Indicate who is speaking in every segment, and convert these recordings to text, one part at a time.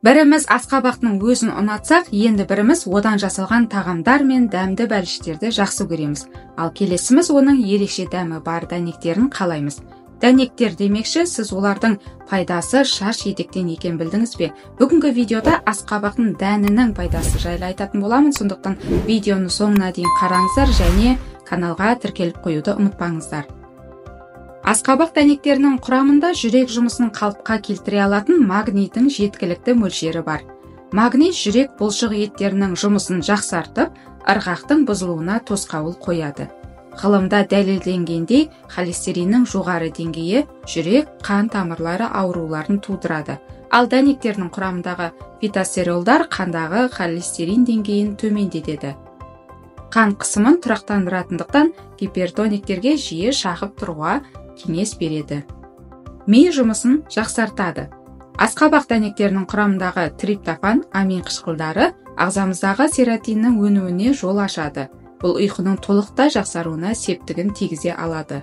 Speaker 1: Біріміз асқабақтың өзін ұнатсақ, енді біріміз одан жасалған тағамдар мен дәмді бәліштерді жақсы көреміз. Ал келесіміз оның ерекше дәмі бар дәнектерін қалаймыз. Дәнектер демекші, сіз олардың пайдасы шаш етектен екен білдіңіз бе? Бүгінгі видеода асқабақтың дәнінің пайдасы жайлы айтатын боламын, сондықтан видеоны соңына дейін қараңыздар және каналға тіркеліп қоюды ұмытпаңыздар. Асқабақ дәнектерінің құрамында жүрек жұмысын қалыпқа келтіре алатын магнийдің жеткілікті мөлшері бар. Магний жүрек бұлшық еттерінің жұмысын жақсартып, ырғақтың бұзылуына тосқауыл қояды. Ғылымда дәлелденгендей, холестериннің жоғары деңгейі жүрек, қан тамырлары ауруларын тудырады. Ал дәнектердің құрамындағы фитостеролдар қандағы холестерин деңгейін төмендетеді. Қан қысымын тұрақтандыратындықтан гипертониктерге жиі шағып тұруға кеңес береді. Ми жұмысын жақсартады. Асқабақ дәнектерінің құрамындағы триптофан амин қышқылдары ағзамыздағы серотиннің өнуіне жол ашады. Бұл ұйқының толықтай жақсаруына септігін тигізе алады.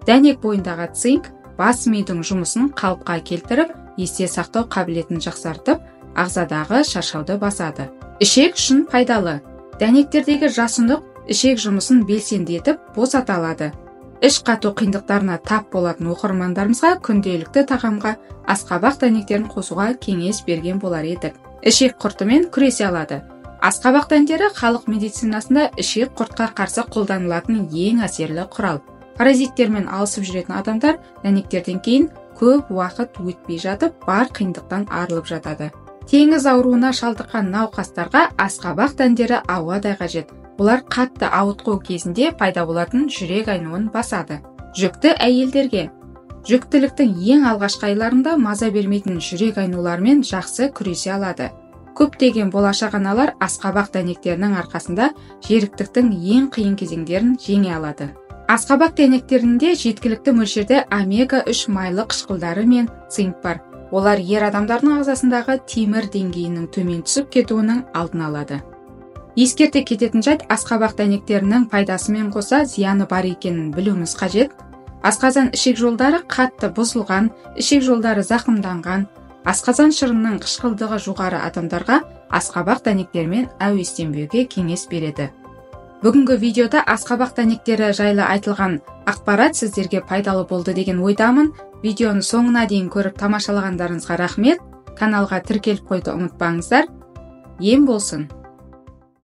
Speaker 1: Дәнек бойындағы цинк бас мидың жұмысын қалыпқа келтіріп, есте сақтау қабілетін жақсартып, ағзадағы шаршауды басады. Ішек үшін пайдалы. Дәнектердегі жасұндық ішек жұмысын белсенді етіп, босата алады. Іш қату қиындықтарына тап болатын оқырмандарымызға күнделікті тағамға асқабақ дәнектерін қосуға кеңес берген болар едік. Ішек құртымен күресе алады. Асқабақ дәнектері халық медицинасында ішек құртқа қарсы қолданылатын ең әсерлі құрал. Паразиттермен алысып жүретін адамдар дәнектерден кейін көп уақыт өтпей жатып, бар қиындықтан арылып жатады. Теңіз ауруына шалдыққан науқастарға асқабақ дәнектері ауадай қажет. Олар қатты ауытқу кезінде пайда болатын жүрек айнуын басады. Жүкті әйелдерге. Жүктіліктің ең алғашқы айларында маза бермейтін жүрек айнулармен жақсы күресе алады. Көптеген болашақ аналар асқабақ дәнектерінің арқасында жеріктіктің ең қиын кезеңдерін жеңе алады. Асқабақ дәнектерінде жеткілікті мөлшерде омега-3 майлы қышқылдары мен цинк бар. Олар ер адамдардың ағзасындағы темір деңгейінің төмен түсіп кетуінің алдын алады. Ескерте кететін жайт, асқабақ дәнектерінің пайдасымен қоса зияны бар екенін білуіміз қажет. Асқазан ішек жолдары қатты бұзылған, ішек жолдары зақымданған, асқазан шырынының қышқылдығы жоғары адамдарға асқабақ дәнектерімен әуестенбеуге кеңес береді. Бүгінгі видеода асқабақ дәнектері жайлы айтылған ақпарат сіздерге пайдалы болды деген ойдамын. Видеоны соңына дейін көріп тамашалағандарыңызға рахмет. Каналға тіркеліп қойды ұмытпаңыздар. Ем болсын.